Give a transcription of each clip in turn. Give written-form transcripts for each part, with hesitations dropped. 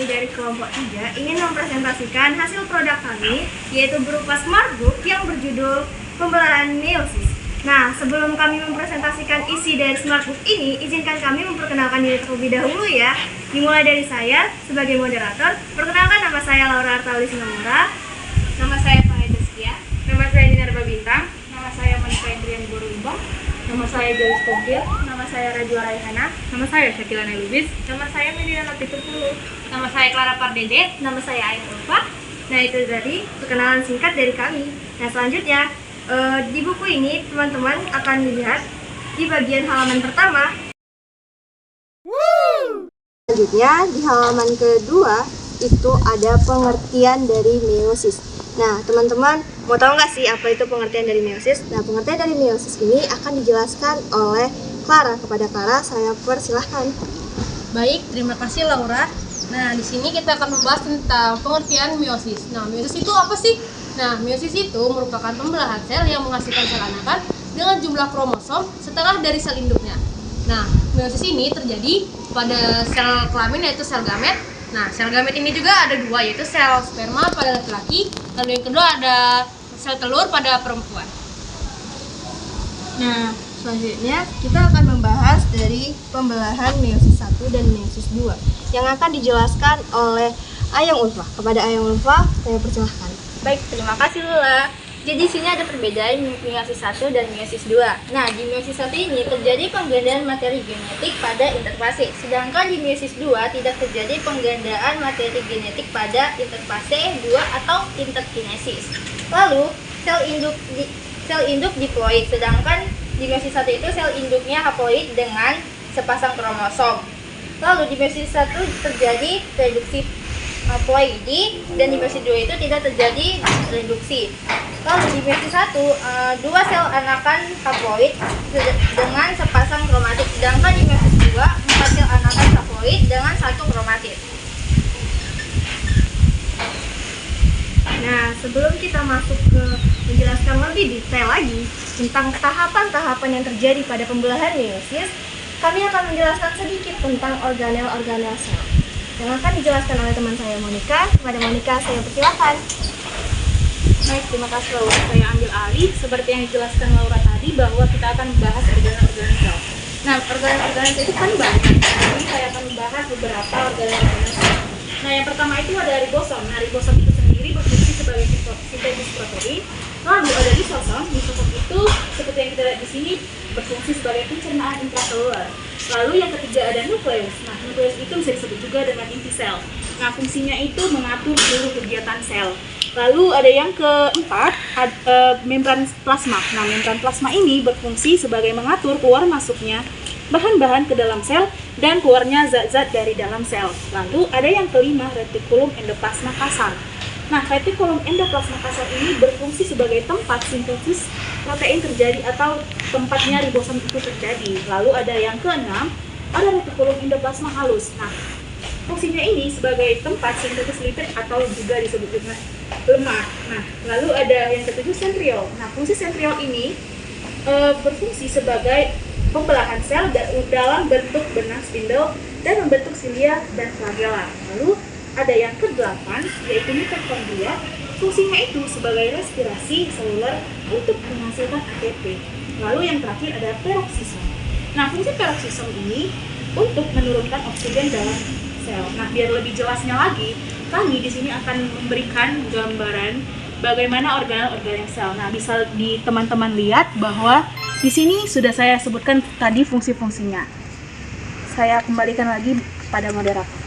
kami dari kelompok 3 ingin mempresentasikan hasil produk kami, yaitu berupa smart book yang berjudul Pembelahan Meiosis. Nah, sebelum kami mempresentasikan isi dari smart book ini, izinkan kami memperkenalkan diri terlebih dahulu ya. Dimulai dari saya sebagai moderator. Perkenalkan, nama saya Laura Artali Sinomora. Nama saya Fahida Setia. Nama saya Dinarba Bintang. Nama saya Monika Indriani Borulimbang. Nama saya Joyce Togil. Nama saya Rajwa Raihana. Nama saya Syakila Nelubis. Nama saya Medina Latiful. Nama saya Clara Pardede. Nama saya Ain Ulfa. Nah, itu tadi perkenalan singkat dari kami. Nah, selanjutnya di buku ini teman-teman akan lihat di bagian halaman pertama. Selanjutnya di halaman kedua itu ada pengertian dari meiosis. Nah, teman-teman mau tahu nggak sih apa itu pengertian dari meiosis? Nah, pengertian dari meiosis ini akan dijelaskan oleh Clara. Kepada Clara, saya persilahkan. Baik, terima kasih Laura. Nah, di sini kita akan membahas tentang pengertian meiosis. Nah, meiosis itu apa sih? Nah, meiosis itu merupakan pembelahan sel yang menghasilkan sel anakan dengan jumlah kromosom setengah dari sel induknya. Nah, meiosis ini terjadi pada sel kelamin yaitu sel gamet. Nah, sel gamet ini juga ada dua, yaitu sel sperma pada laki-laki, lalu yang kedua ada sel telur pada perempuan. Nah, selanjutnya kita akan membahas dari pembelahan meiosis 1 dan meiosis 2 yang akan dijelaskan oleh Ayang Ulfa. Kepada Ayang Ulfa, saya persilahkan. Baik, terima kasih Lula. Jadi di sini ada perbedaan meiosis 1 dan meiosis 2. Nah, di meiosis 1 ini terjadi penggandaan materi genetik pada interfase. Sedangkan di meiosis 2 tidak terjadi penggandaan materi genetik pada interfase 2 atau interkinesis. Lalu, sel induk diploid, sedangkan di meiosis 1 itu sel induknya haploid dengan sepasang kromosom. Lalu di meiosis 1 terjadi reduksi haploidi dan di meiosis 2 itu tidak terjadi reduksi. Lalu di meiosis 1 dua sel anakan haploid dengan sepasang kromatid, sedangkan di meiosis 2 empat sel anakan haploid dengan satu kromatid. Nah, sebelum kita masuk ke menjelaskan lebih detail lagi tentang tahapan-tahapan yang terjadi pada pembelahan meiosis, kami akan menjelaskan sedikit tentang organel-organel sel yang akan dijelaskan oleh teman saya Monika. Kepada Monika, saya persilakan. Baik, terima kasih Laura. Saya ambil alih. Seperti yang dijelaskan Laura tadi bahwa kita akan membahas organel-organel sel. Nah, organel-organel sel itu kan banyak. Jadi saya akan membahas beberapa organel-organel sel. Nah, yang pertama itu ada ribosom. Nah, ribosom itu sendiri berfungsi sebagai sintetis protein. Lalu ada lisosom. Lisosom itu seperti yang kita lihat di sini berfungsi sebagai pencernaan intraseluler. Lalu yang ketiga ada nukleus. Nah, nukleus itu bisa disebut juga dengan inti sel. Nah, fungsinya itu mengatur seluruh kegiatan sel. Lalu ada yang keempat, membran plasma. Nah, membran plasma ini berfungsi sebagai mengatur keluar masuknya bahan-bahan ke dalam sel dan keluarnya zat-zat dari dalam sel. Lalu ada yang kelima, retikulum endoplasma kasar. Nah, retikulum endoplasma kasar ini berfungsi sebagai tempat sintesis protein terjadi atau tempatnya ribosom itu terjadi. Lalu ada yang keenam, ada retikulum endoplasma halus. Nah, fungsinya ini sebagai tempat sintesis lipid atau juga disebut dengan lemak. Nah, lalu ada yang ketujuh, sentriol. Nah, fungsi sentriol ini berfungsi sebagai pembelahan sel dalam bentuk benang spindle dan membentuk silia dan flagella. Lalu ada yang kedelapan, yaitu mitokondria. Fungsinya itu sebagai respirasi seluler untuk menghasilkan ATP. Lalu yang terakhir ada peroksisom. Nah, fungsi peroksisom ini untuk menurunkan oksigen dalam sel. Nah, biar lebih jelasnya lagi, kami di sini akan memberikan gambaran bagaimana organel-organel sel. Nah, bisa di teman-teman lihat bahwa di sini sudah saya sebutkan tadi fungsi-fungsinya. Saya kembalikan lagi kepada moderator.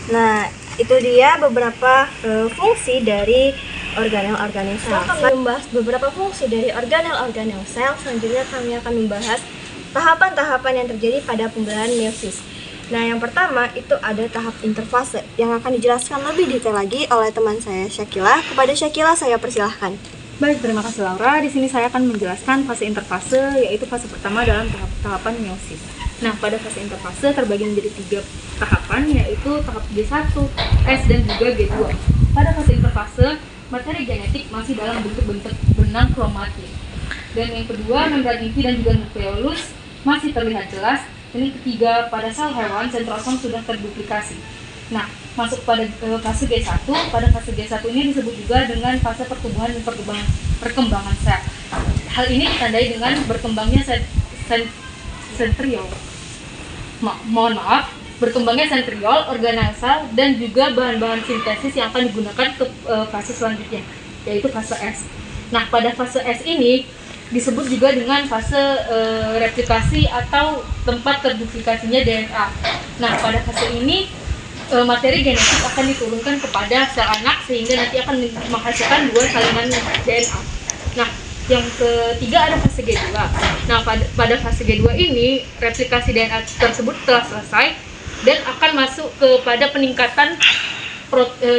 Nah, itu dia beberapa fungsi dari organel-organel sel. Setelah membahas beberapa fungsi dari organel-organel sel, selanjutnya kami akan membahas tahapan-tahapan yang terjadi pada pembelahan meiosis. Nah, yang pertama itu ada tahap interfase yang akan dijelaskan lebih detail lagi oleh teman saya Syakila. Kepada Syakila, saya persilahkan. Baik, terima kasih Laura. Di sini saya akan menjelaskan fase interfase, yaitu fase pertama dalam tahapan meiosis. Nah, pada fase interfase terbagi menjadi 3 tahapan, yaitu tahap G1, S, dan juga G2. Pada fase interfase, materi genetik masih dalam bentuk-bentuk benang kromatid. Dan yang kedua, membran inti dan juga nukleolus masih terlihat jelas, Ini ketiga, pada sel hewan, sentrosom sudah terduplikasi. Nah, masuk pada fase G1. Pada fase G1 ini disebut juga dengan fase pertumbuhan dan perkembangan sel. Hal ini ditandai dengan berkembangnya berkembangnya sentriol, organel sel, dan juga bahan-bahan sintesis yang akan digunakan ke fase selanjutnya, yaitu fase S. Nah, pada fase S ini disebut juga dengan fase replikasi atau tempat terduplikasinya DNA. Nah, pada fase ini materi genetik akan diturunkan kepada sel anak sehingga nanti akan menghasilkan 2 salinan DNA. Nah, yang ketiga ada fase G2. Nah, pada fase G2 ini replikasi DNA tersebut telah selesai dan akan masuk kepada peningkatan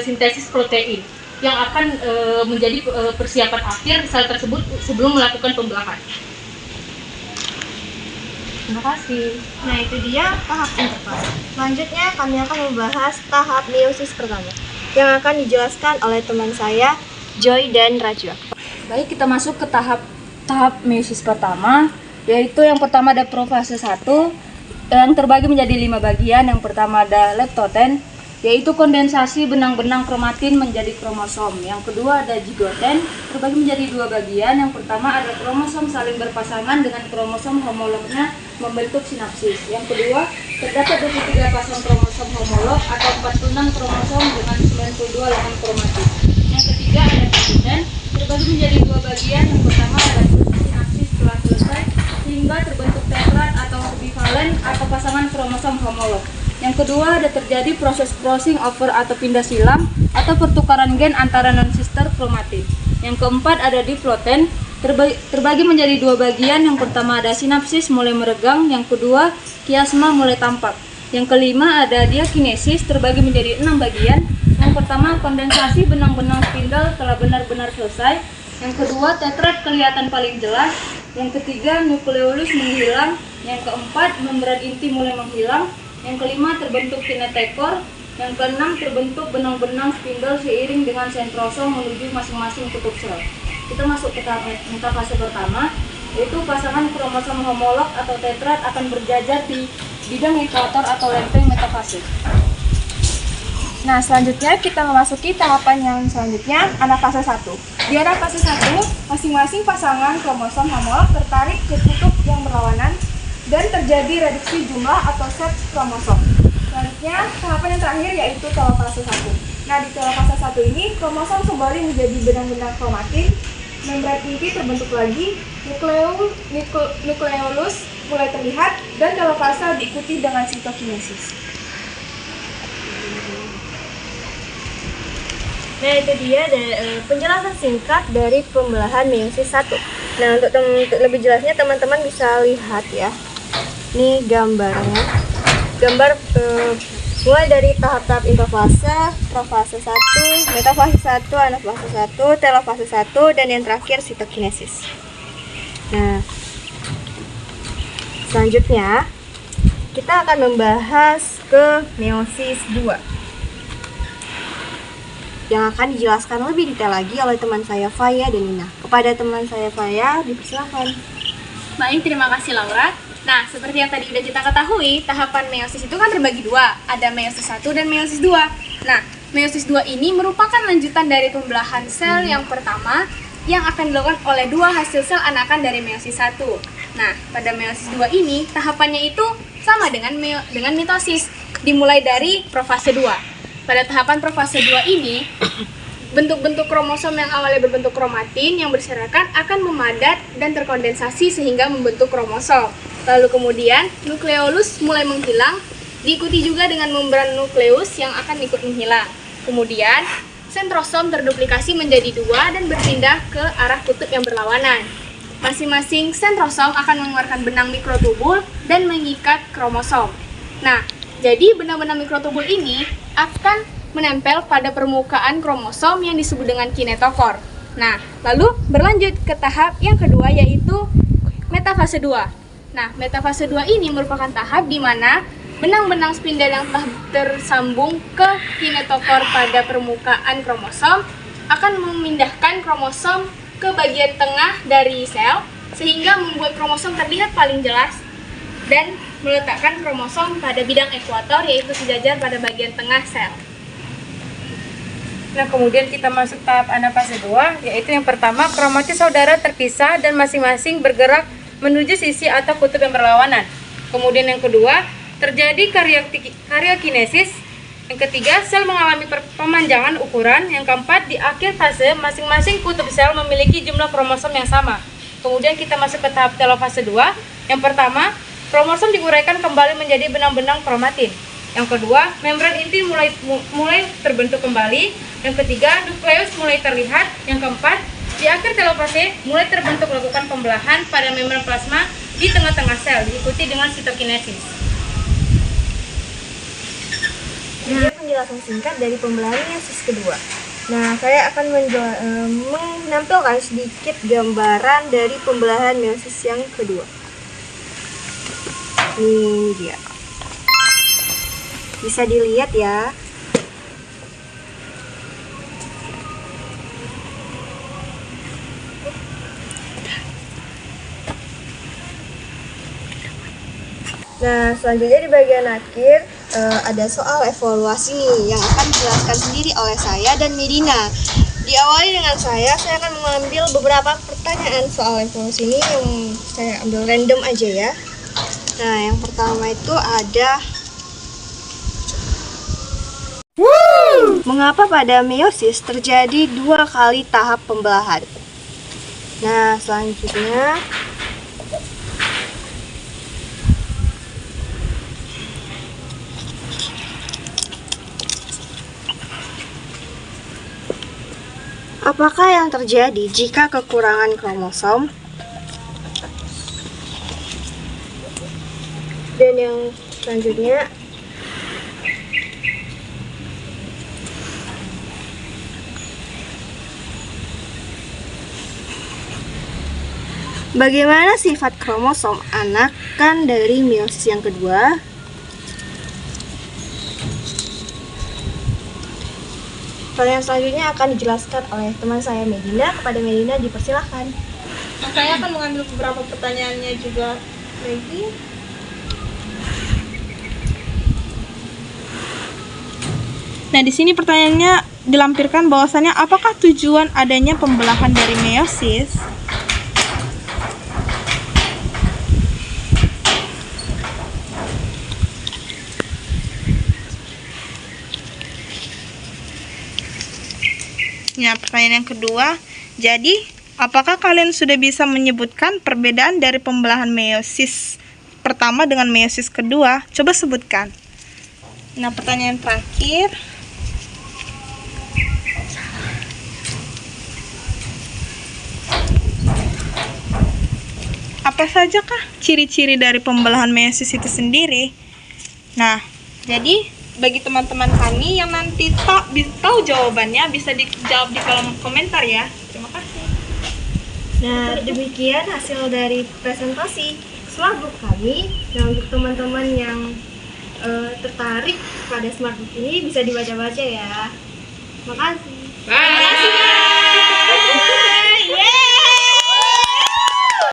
sintesis protein yang akan menjadi persiapan akhir sel tersebut sebelum melakukan pembelahan. Terima kasih. Nah, itu dia tahap interfase. Selanjutnya kami akan membahas tahap meiosis pertama yang akan dijelaskan oleh teman saya Joy dan Rajwa. Baik, kita masuk ke tahap meiosis pertama, yaitu yang pertama ada profase 1 yang terbagi menjadi 5 bagian. Yang pertama ada leptoten, yaitu kondensasi benang-benang kromatin menjadi kromosom. Yang kedua ada zigoten, terbagi menjadi 2 bagian. Yang pertama ada kromosom saling berpasangan dengan kromosom homolognya membentuk sinapsis. Yang kedua, terdapat 23 pasang kromosom homolog atau 46 kromosom dengan 92 lahan kromatin. Yang ketiga ada zigoten, terbagi menjadi 2 bagian. Yang pertama ada sinapsis telah selesai sehingga terbentuk tetrat atau bivalen atau pasangan kromosom homolog. Yang kedua ada terjadi proses crossing over atau pindah silang atau pertukaran gen antara non-sister kromatin. Yang keempat ada diploten, terbagi menjadi 2 bagian. Yang pertama ada sinapsis mulai meregang, yang kedua kiasma mulai tampak. Yang kelima ada diakinesis, terbagi menjadi 6 bagian. Yang pertama kondensasi benang-benang spindle telah benar-benar selesai. Yang kedua tetrat kelihatan paling jelas. Yang ketiga nukleolus menghilang. Yang keempat membran inti mulai menghilang. Yang kelima terbentuk kinetekor. Yang keenam terbentuk benang-benang spindle seiring dengan sentrosom menuju masing-masing kutub sel. Kita masuk ke tahap metafase pertama, yaitu pasangan kromosom homolog atau tetrat akan berjajar di bidang ekuator atau lempeng metafase. Nah, selanjutnya kita memasuki tahapan yang selanjutnya, anafase 1. Di anafase 1, masing-masing pasangan kromosom homolog tertarik ke kutub yang berlawanan dan terjadi reduksi jumlah atau set kromosom. Selanjutnya, tahapan yang terakhir yaitu telofase 1. Nah, di telofase 1 ini, kromosom kembali menjadi benang-benang kromatin, membran inti terbentuk lagi, nukleolus mulai terlihat, dan telofase diikuti dengan sitokinesis. Nah, itu dia penjelasan singkat dari pembelahan meiosis 1. Nah, untuk lebih jelasnya teman-teman bisa lihat ya. Ini gambarnya. Gambar mulai dari tahap-tahap interfase, profase 1, metafase 1, anafase 1, telofase 1, dan yang terakhir sitokinesis. Nah, selanjutnya kita akan membahas ke meiosis 2 yang akan dijelaskan lebih detail lagi oleh teman saya Faya dan Nina. Kepada teman saya Faya, dipersilakan. Baik, terima kasih Laura. Nah, seperti yang tadi udah kita ketahui, tahapan meiosis itu kan terbagi 2. Ada meiosis 1 dan meiosis 2. Nah, meiosis 2 ini merupakan lanjutan dari pembelahan sel yang pertama yang akan dilakukan oleh 2 hasil sel anakan dari meiosis 1. Nah, pada meiosis 2 ini, tahapannya itu sama dengan mitosis, dimulai dari profase 2. Pada tahapan profase 2 ini, bentuk-bentuk kromosom yang awalnya berbentuk kromatin yang berserakan akan memadat dan terkondensasi sehingga membentuk kromosom. Lalu kemudian nukleolus mulai menghilang, diikuti juga dengan membran nukleus yang akan ikut menghilang. Kemudian sentrosom terduplikasi menjadi 2 dan berpindah ke arah kutub yang berlawanan. Masing-masing sentrosom akan mengeluarkan benang mikrotubul dan mengikat kromosom. Nah, jadi benang-benang mikrotubul ini akan menempel pada permukaan kromosom yang disebut dengan kinetokor. Nah, lalu berlanjut ke tahap yang kedua yaitu metafase 2. Nah, metafase 2 ini merupakan tahap di mana benang-benang spindle yang telah tersambung ke kinetokor pada permukaan kromosom akan memindahkan kromosom ke bagian tengah dari sel sehingga membuat kromosom terlihat paling jelas dan meletakkan kromosom pada bidang ekuator, yaitu sejajar pada bagian tengah sel. Nah, kemudian kita masuk tahap anafase 2, yaitu yang pertama, kromatis saudara terpisah dan masing-masing bergerak menuju sisi atau kutub yang berlawanan. Kemudian yang kedua, terjadi karyokinesis. Yang ketiga, sel mengalami pemanjangan ukuran. Yang keempat, di akhir fase, masing-masing kutub sel memiliki jumlah kromosom yang sama. Kemudian kita masuk ke tahap telofase 2. Yang pertama, kromosom diuraikan kembali menjadi benang-benang kromatin. Yang kedua, membran inti mulai terbentuk kembali. Yang ketiga, nukleus mulai terlihat. Yang keempat, di akhir telofase mulai terbentuk lakukan pembelahan pada membran plasma di tengah-tengah sel, diikuti dengan sitokinesis. Ini penjelasan singkat dari pembelahan meiosis kedua. Nah, saya akan menampilkan sedikit gambaran dari pembelahan meiosis yang kedua. Ini dia. Bisa dilihat ya. Nah, selanjutnya di bagian akhir ada soal evaluasi nih yang akan dijelaskan sendiri oleh saya dan Medina. Diawali dengan saya akan mengambil beberapa pertanyaan soal evaluasi ini yang saya ambil random aja ya. Nah, yang pertama itu ada mengapa pada meiosis terjadi 2 kali tahap pembelahan? Nah, selanjutnya apakah yang terjadi jika kekurangan kromosom? Dan yang selanjutnya, bagaimana sifat kromosom anakan dari meiosis yang kedua? Pertanyaan selanjutnya akan dijelaskan oleh teman saya Medina. Kepada Medina dipersilahkan. Saya akan mengambil beberapa pertanyaannya juga lagi. Nah, di sini pertanyaannya dilampirkan bahwasannya apakah tujuan adanya pembelahan dari meiosis? Ya, pertanyaan yang kedua. Jadi, apakah kalian sudah bisa menyebutkan perbedaan dari pembelahan meiosis pertama dengan meiosis kedua? Coba sebutkan. Nah, pertanyaan terakhir. Apa sajakah ciri-ciri dari pembelahan meiosis itu sendiri? Nah, jadi bagi teman-teman kami yang nanti tahu jawabannya bisa dijawab di kolom komentar ya. Terima kasih. Nah, demikian hasil dari presentasi Smartbook kami. Nah, untuk teman-teman yang tertarik pada Smartbook ini bisa dibaca-baca ya. Terima kasih. Bye.